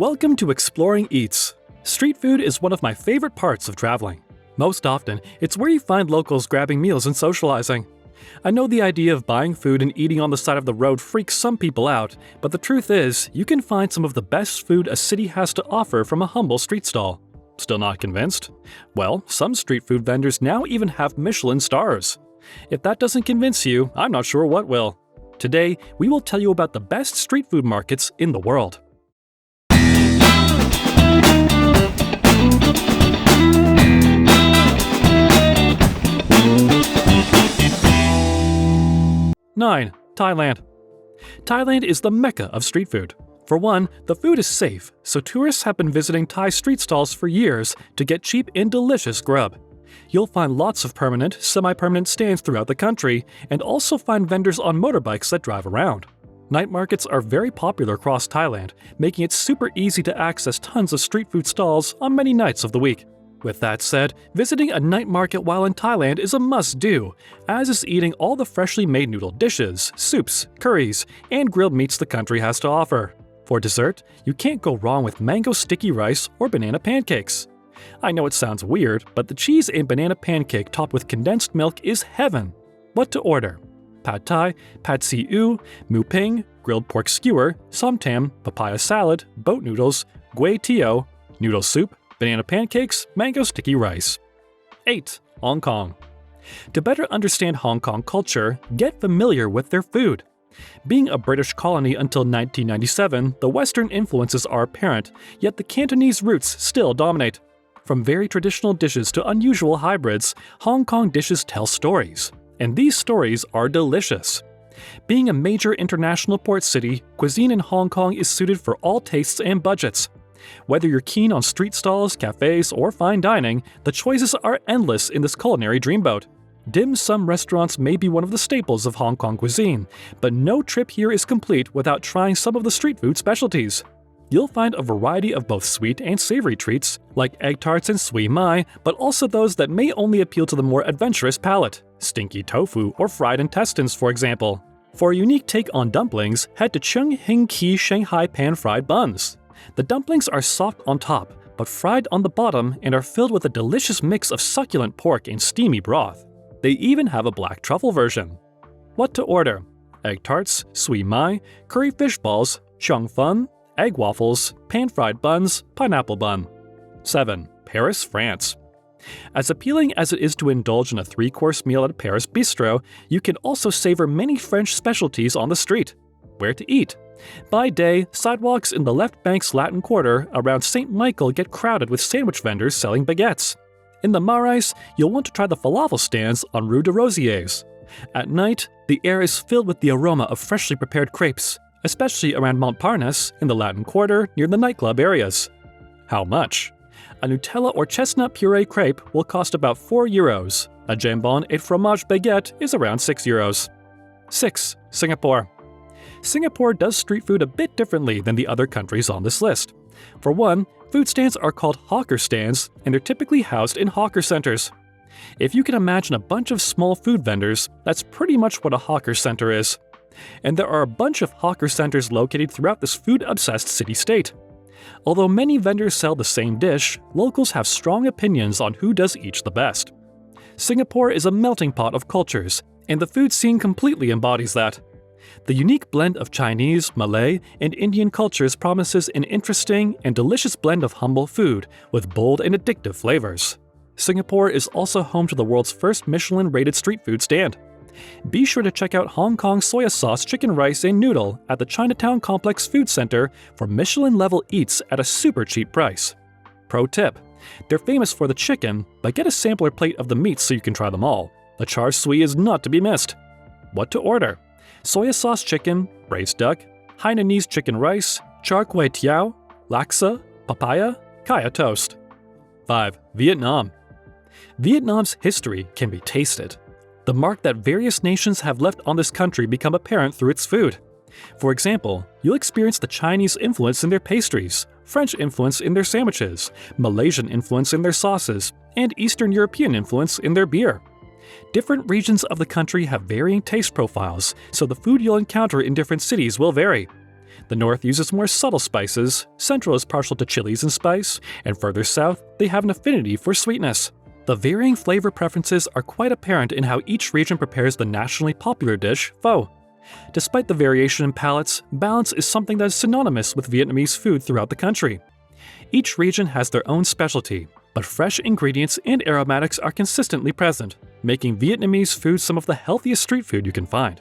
Welcome to Exploring Eats. Street food is one of my favorite parts of traveling. Most often, it's where you find locals grabbing meals and socializing. I know the idea of buying food and eating on the side of the road freaks some people out, but the truth is, you can find some of the best food a city has to offer from a humble street stall. Still not convinced? Well, some street food vendors now even have Michelin stars. If that doesn't convince you, I'm not sure what will. Today, we will tell you about the best street food markets in the world. Nine. Thailand. Thailand is the mecca of street food. For one, the food is safe, so tourists have been visiting Thai street stalls for years to get cheap and delicious grub. You'll find lots of permanent, semi-permanent stands throughout the country, and also find vendors on motorbikes that drive around. Night markets are very popular across Thailand, making it super easy to access tons of street food stalls on many nights of the week. With that said, visiting a night market while in Thailand is a must-do, as is eating all the freshly made noodle dishes, soups, curries, and grilled meats the country has to offer. For dessert, you can't go wrong with mango sticky rice or banana pancakes. I know it sounds weird, but the cheese and banana pancake topped with condensed milk is heaven. What to order? Pad Thai, Pad See Ew, Mu Ping, grilled pork skewer, somtam, papaya salad, boat noodles, gui tio, noodle soup, banana pancakes, mango sticky rice. 8. Hong Kong. To better understand Hong Kong culture, get familiar with their food. Being a British colony until 1997, the Western influences are apparent, yet the Cantonese roots still dominate. From very traditional dishes to unusual hybrids, Hong Kong dishes tell stories, and these stories are delicious. Being a major international port city, cuisine in Hong Kong is suited for all tastes and budgets. Whether you're keen on street stalls, cafes, or fine dining, the choices are endless in this culinary dreamboat. Dim sum restaurants may be one of the staples of Hong Kong cuisine, but no trip here is complete without trying some of the street food specialties. You'll find a variety of both sweet and savory treats, like egg tarts and sui mai, but also those that may only appeal to the more adventurous palate, stinky tofu or fried intestines, for example. For a unique take on dumplings, head to Chung Hing Ki Shanghai pan-fried buns. The dumplings are soft on top, but fried on the bottom and are filled with a delicious mix of succulent pork and steamy broth. They even have a black truffle version. What to order? Egg tarts, sui mai, curry fish balls, chung fun, egg waffles, pan-fried buns, pineapple bun. 7. Paris, France. As appealing as it is to indulge in a 3-course meal at a Paris bistro, you can also savor many French specialties on the street. Where to eat? By day, sidewalks in the left bank's Latin Quarter around St. Michael get crowded with sandwich vendors selling baguettes. In the Marais, you'll want to try the falafel stands on Rue de Rosiers. At night, the air is filled with the aroma of freshly prepared crepes, especially around Montparnasse in the Latin Quarter near the nightclub areas. How much? A Nutella or chestnut puree crepe will cost about €4. A jambon et fromage baguette is around €6. 6. Singapore. Singapore does street food a bit differently than the other countries on this list. For one, food stands are called hawker stands, and they're typically housed in hawker centers. If you can imagine a bunch of small food vendors, that's pretty much what a hawker center is. And there are a bunch of hawker centers located throughout this food-obsessed city-state. Although many vendors sell the same dish, locals have strong opinions on who does each the best. Singapore is a melting pot of cultures, and the food scene completely embodies that. The unique blend of Chinese, Malay, and Indian cultures promises an interesting and delicious blend of humble food with bold and addictive flavors. Singapore is also home to the world's first Michelin-rated street food stand. Be sure to check out Hong Kong soya sauce chicken rice and noodle at the Chinatown Complex Food Center for Michelin-level eats at a super cheap price. Pro tip: they're famous for the chicken, but get a sampler plate of the meats so you can try them all. The char siu is not to be missed. What to order? Soya sauce chicken, braised duck, Hainanese chicken rice, char kway teow, laksa, papaya, kaya toast. 5. Vietnam. Vietnam's history can be tasted. The mark that various nations have left on this country become apparent through its food. For example, you'll experience the Chinese influence in their pastries, French influence in their sandwiches, Malaysian influence in their sauces, and Eastern European influence in their beer. Different regions of the country have varying taste profiles, so the food you'll encounter in different cities will vary. The north uses more subtle spices, central is partial to chilies and spice, and further south, they have an affinity for sweetness. The varying flavor preferences are quite apparent in how each region prepares the nationally popular dish, pho. Despite the variation in palates, balance is something that is synonymous with Vietnamese food throughout the country. Each region has their own specialty, but fresh ingredients and aromatics are consistently present, making Vietnamese food some of the healthiest street food you can find.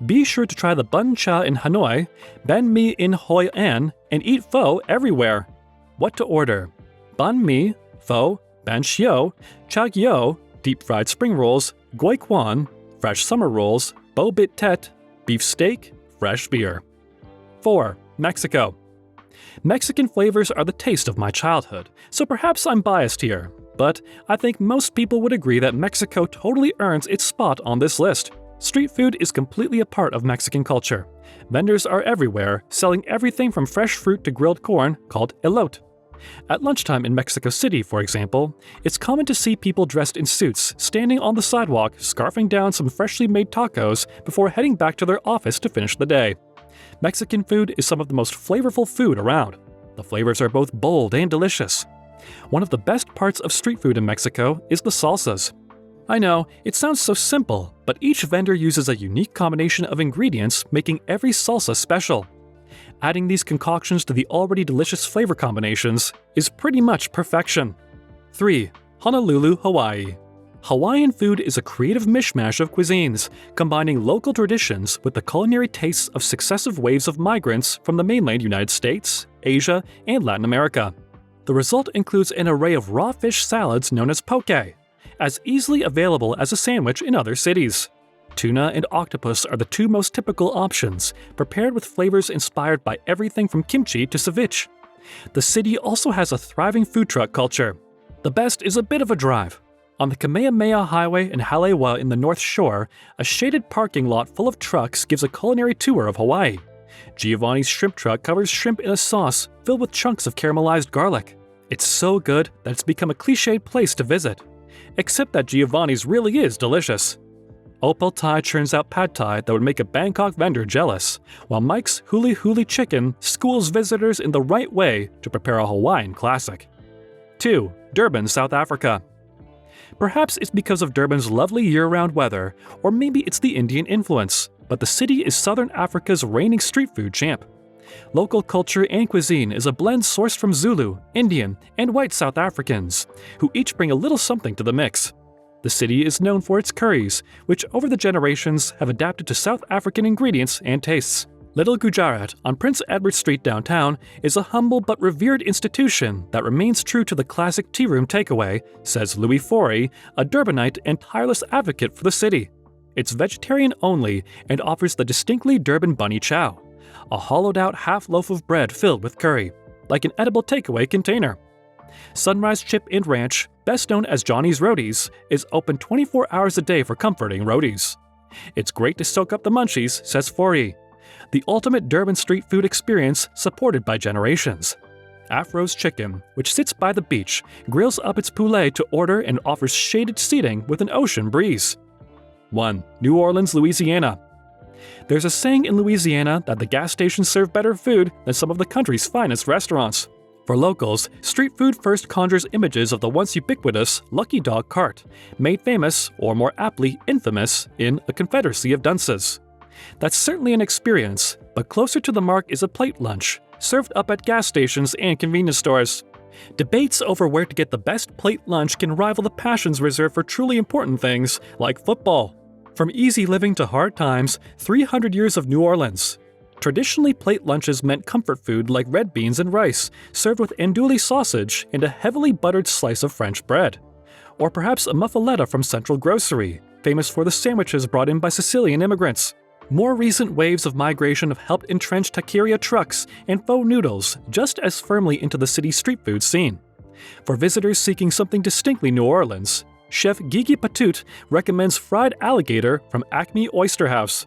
Be sure to try the bun cha in Hanoi, banh mi in Hoi An, and eat pho everywhere. What to order? Banh mi, pho, ban xio, chao gyo, deep-fried spring rolls, goi quan, fresh summer rolls, bo bit tet, beef steak, fresh beer. 4. Mexico. Mexican flavors are the taste of my childhood, so perhaps I'm biased here, but I think most people would agree that Mexico totally earns its spot on this list. Street food is completely a part of Mexican culture. Vendors are everywhere, selling everything from fresh fruit to grilled corn, called elote. At lunchtime in Mexico City, for example, it's common to see people dressed in suits standing on the sidewalk scarfing down some freshly made tacos before heading back to their office to finish the day. Mexican food is some of the most flavorful food around. The flavors are both bold and delicious. One of the best parts of street food in Mexico is the salsas. I know, it sounds so simple, but each vendor uses a unique combination of ingredients, making every salsa special. Adding these concoctions to the already delicious flavor combinations is pretty much perfection. 3. Honolulu, Hawaii. Hawaiian food is a creative mishmash of cuisines, combining local traditions with the culinary tastes of successive waves of migrants from the mainland United States, Asia, and Latin America. The result includes an array of raw fish salads known as poke, as easily available as a sandwich in other cities. Tuna and octopus are the two most typical options, prepared with flavors inspired by everything from kimchi to ceviche. The city also has a thriving food truck culture. The best is a bit of a drive. On the Kamehameha Highway in Halewa in the North Shore, a shaded parking lot full of trucks gives a culinary tour of Hawaii. Giovanni's shrimp truck covers shrimp in a sauce filled with chunks of caramelized garlic. It's so good that it's become a cliched place to visit. Except that Giovanni's really is delicious. Opal Thai churns out pad thai that would make a Bangkok vendor jealous, while Mike's Huli Huli Chicken schools visitors in the right way to prepare a Hawaiian classic. 2. Durban, South Africa. Perhaps it's because of Durban's lovely year-round weather, or maybe it's the Indian influence, but the city is Southern Africa's reigning street food champ. Local culture and cuisine is a blend sourced from Zulu, Indian, and white South Africans, who each bring a little something to the mix. The city is known for its curries, which over the generations have adapted to South African ingredients and tastes. Little Gujarat on Prince Edward Street downtown is a humble but revered institution that remains true to the classic tea room takeaway, says Louis Forey, a Durbanite and tireless advocate for the city. It's vegetarian only and offers the distinctly Durban bunny chow, a hollowed-out half loaf of bread filled with curry, like an edible takeaway container. Sunrise Chip and Ranch, best known as Johnny's Roadies, is open 24 hours a day for comforting roadies. It's great to soak up the munchies, says Forey. The ultimate Durban street food experience supported by generations. Afro's Chicken, which sits by the beach, grills up its poulet to order and offers shaded seating with an ocean breeze. 1. New Orleans, Louisiana. There's a saying in Louisiana that the gas stations serve better food than some of the country's finest restaurants. For locals, street food first conjures images of the once ubiquitous Lucky Dog cart, made famous, or more aptly infamous, in A Confederacy of Dunces. That's certainly an experience, but closer to the mark is a plate lunch, served up at gas stations and convenience stores. Debates over where to get the best plate lunch can rival the passions reserved for truly important things, like football. From easy living to hard times, 300 years of New Orleans. Traditionally, plate lunches meant comfort food like red beans and rice, served with andouille sausage and a heavily buttered slice of French bread. Or perhaps a muffaletta from Central Grocery, famous for the sandwiches brought in by Sicilian immigrants. More recent waves of migration have helped entrench taqueria trucks and faux noodles just as firmly into the city's street food scene. For visitors seeking something distinctly New Orleans, Chef Gigi Patut recommends fried alligator from Acme Oyster House.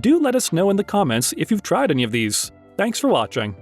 Do let us know in the comments if you've tried any of these. Thanks for watching.